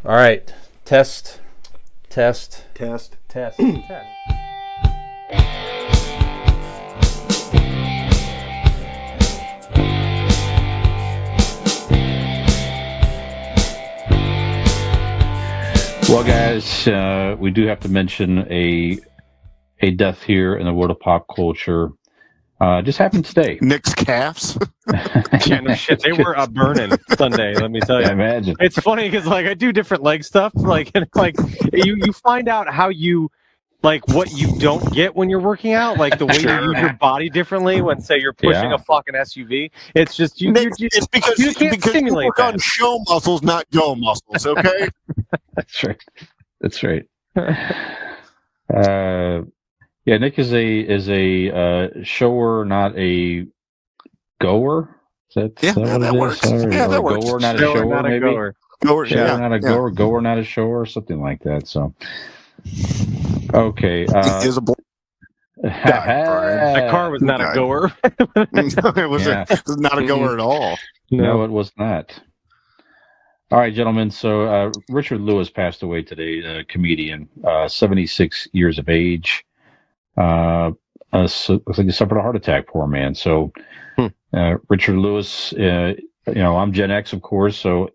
All right. Test, test, Test. test, test. Well, guys, we do have to mention a death here in the world of pop culture. Just happened today. Nick's calves. Yeah, no shit. They were burning Sunday. Let me tell you. Yeah, imagine. It's funny because I do different leg stuff. And you find out how you what you don't get when you're working out, like the way you use your body differently when, say, you're pushing Yeah. a fucking SUV. It's just It's because you can't because simulate you work that. on show muscles, not Joe muscles. Okay. That's right. That's right. Yeah, Nick is a shower, not a goer. Is that what that it works. is? Yeah, that or works. goer, not a Shower, shower, not a maybe. goer. Goer, Shower, not a goer. Goer, not a shower, something like that. So, okay. Is a That car was not a Died. goer. it was not a goer at all. No, it was not. All right, gentlemen. So Richard Lewis passed away today, a comedian, 76 years of age. Looks like he suffered a heart attack, poor man. So Richard Lewis, I'm Gen X, of course, so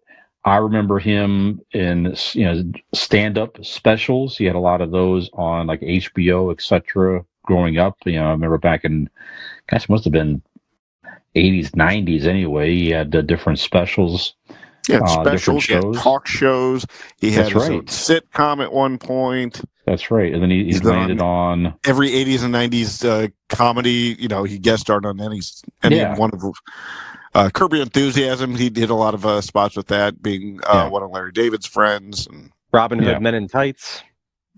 I remember him in stand-up specials. He had a lot of those on like HBO, etc. Growing up, I remember back in, gosh, must have been 80s, 90s anyway. He had different specials. Yeah, Different specials, he had shows. talk shows. He had his own sitcom at one point. That's right. And then he's landed on every 80s and 90s comedy. He guest starred on any one of Curb Your Enthusiasm. He did a lot of spots with that, being one of Larry David's friends. And Robin Hood Men in Tights.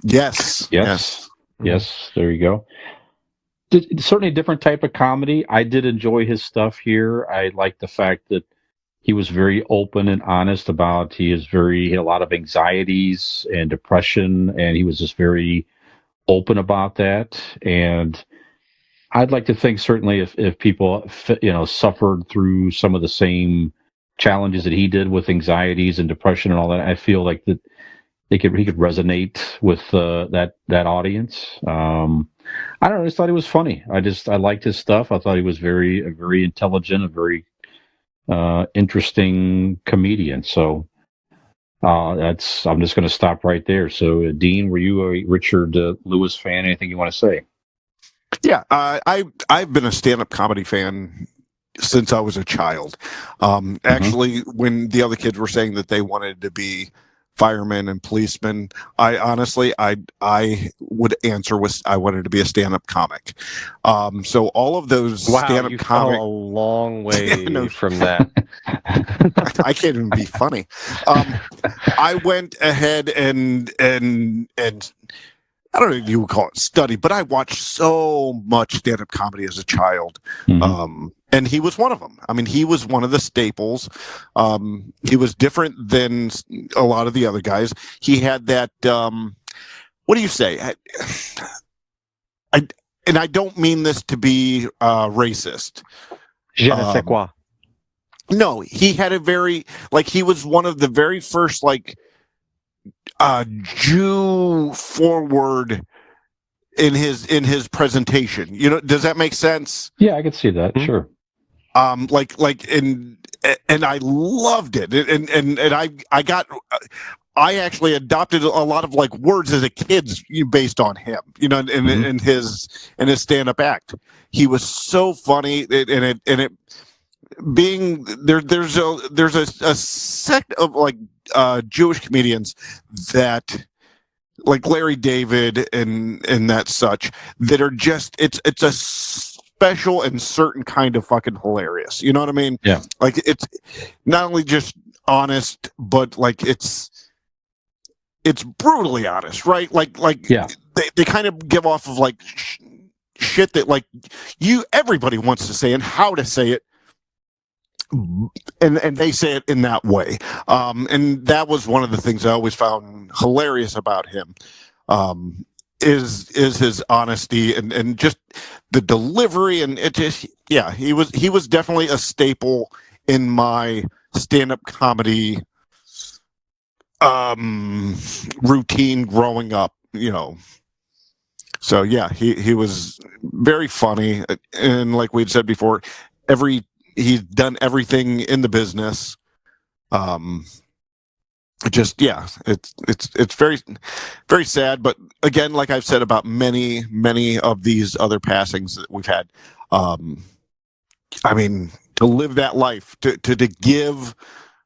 Yes. There you go. Certainly a different type of comedy. I did enjoy his stuff here. I like the fact that he was very open and honest about he had a lot of anxieties and depression, and he was just very open about that. And I'd like to think certainly if people suffered through some of the same challenges that he did with anxieties and depression and all that, I feel like that he could resonate with that audience. I don't know. I just thought he was funny. I liked his stuff. I thought he was very intelligent, a very interesting comedian. So I'm just going to stop right there. So Dean, were you a Richard Lewis fan? Anything you want to say? Yeah, I've been a stand-up comedy fan since I was a child. Actually, when the other kids were saying that they wanted to be firemen and policemen, I honestly would answer with I wanted to be a stand-up comic. So all of those stand-up comics, fell a long way from that. I can't even be funny. I went ahead and I don't know if you would call it study, but I watched so much stand-up comedy as a child. And he was one of them. I mean, he was one of the staples. He was different than a lot of the other guys. He had that, what do you say? And I don't mean this to be racist. Je ne sais quoi. No, he had a very, he was one of the very first, Jew forward in his presentation. Does that make sense? Yeah, I could see that. Sure. And I loved it. I actually adopted a lot of words as a kid based on him, in his stand-up act. He was so funny, and it being there's a sect of Jewish comedians that like Larry David and that such that are just it's a special and certain kind of fucking hilarious. You know what I mean? Yeah. It's not only just honest, but it's brutally honest, right? They kind of give off of shit that everybody wants to say and how to say it. And they say it in that way. And that was one of the things I always found hilarious about him. Is his honesty and just the delivery, and it just he was definitely a staple in my stand-up comedy routine growing up, So yeah, he was very funny, and like we'd said before, he's done everything in the business. It's very, very sad. But again, like I've said about many of these other passings that we've had, I mean, to live that life, to give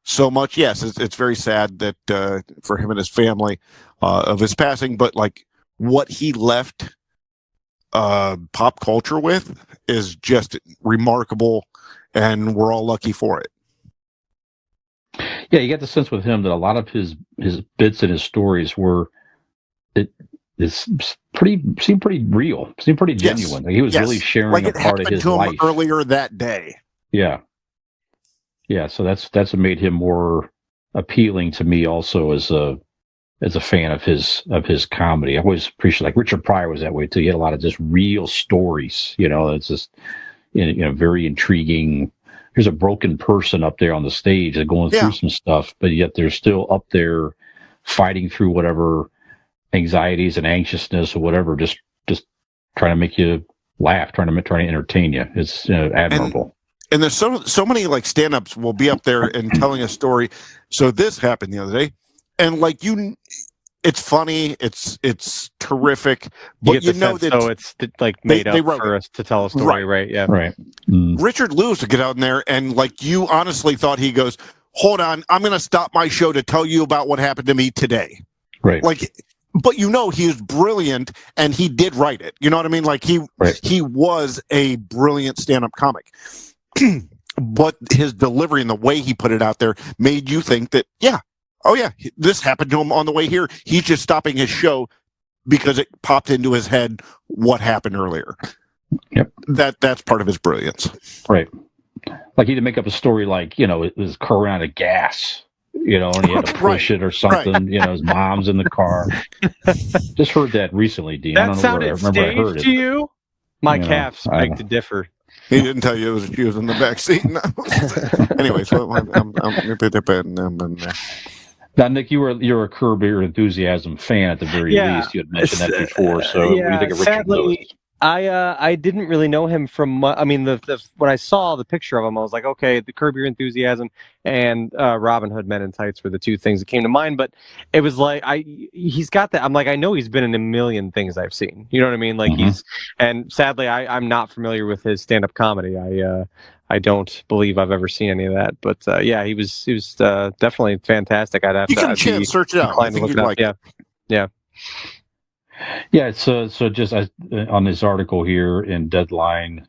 so much. Yes, it's very sad that for him and his family of his passing, but like what he left pop culture with is just remarkable, and we're all lucky for it. Yeah, you get the sense with him that a lot of his bits and his stories seemed pretty real, seemed pretty genuine. Yes. Like he was really sharing like a part of his life earlier that day. Yeah. So that's what made him more appealing to me, also as a fan of his comedy. I always appreciate, like Richard Pryor was that way too. He had a lot of just real stories. It's just very intriguing. Here's a broken person up there on the stage and going through some stuff, but yet they're still up there fighting through whatever anxieties and anxiousness or whatever, just trying to make you laugh, trying to entertain you. It's admirable. And there's so many like stand-ups will be up there and telling a story. So this happened the other day, and like it's funny, it's terrific, but so it's like made up for us to tell a story, right? Yeah, right. Richard Lewis would get out there and like you honestly thought he goes, "Hold on, I'm going to stop my show to tell you about what happened to me today." Right. Like, but he was brilliant, and he did write it. You know what I mean? Like he was a brilliant stand-up comic. But his delivery and the way he put it out there made you think that, this happened to him on the way here. He's just stopping his show because it popped into his head what happened earlier. Yep. That's part of his brilliance. Right. Like he had to make up a story like, it was a car ran out of gas, and he had to push it or something. Right. His mom's in the car. Just heard that recently, Dean. That sounded staged to you? My calves beg to differ. He didn't tell you she was in the back seat. No. Anyways, now, Nick, you're a Curb Your Enthusiasm fan at the very least. You had mentioned that before. So, what do you think of Richard Lewis? I didn't really know him from. When I saw the picture of him, I was like, okay, the Curb Your Enthusiasm and Robin Hood Men in Tights were the two things that came to mind. But it was like he's got that. I'm like, I know he's been in a million things I've seen. You know what I mean? Like and sadly, I'm not familiar with his stand-up comedy. I don't believe I've ever seen any of that. But he was definitely fantastic. I'd have to search it out. I think you'd like it. Yeah. Yeah, so just on this article here in Deadline.com,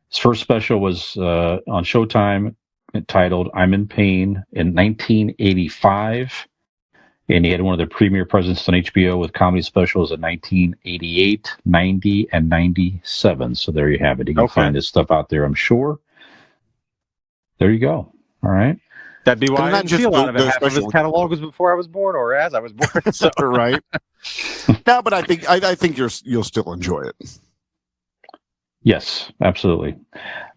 his first special was on Showtime, entitled "I'm in Pain" in 1985, and he had one of the premier presence on HBO with comedy specials in 1988, 90, and 97. So there you have it. You can find this stuff out there, I'm sure. There you go. All right. That'd be why I didn't see a lot of it. Half of his catalog was before I was born, or as I was born. So. Right. No, but I think you'll still enjoy it. Yes, absolutely.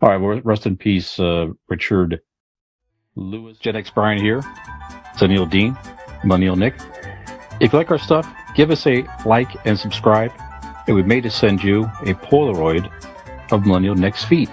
All right. Well, rest in peace, Richard Lewis. Gen X Brian here. Millennial Dean. Millennial Nick. If you like our stuff, give us a like and subscribe. And we may just send you a Polaroid of Millennial Nick's feet.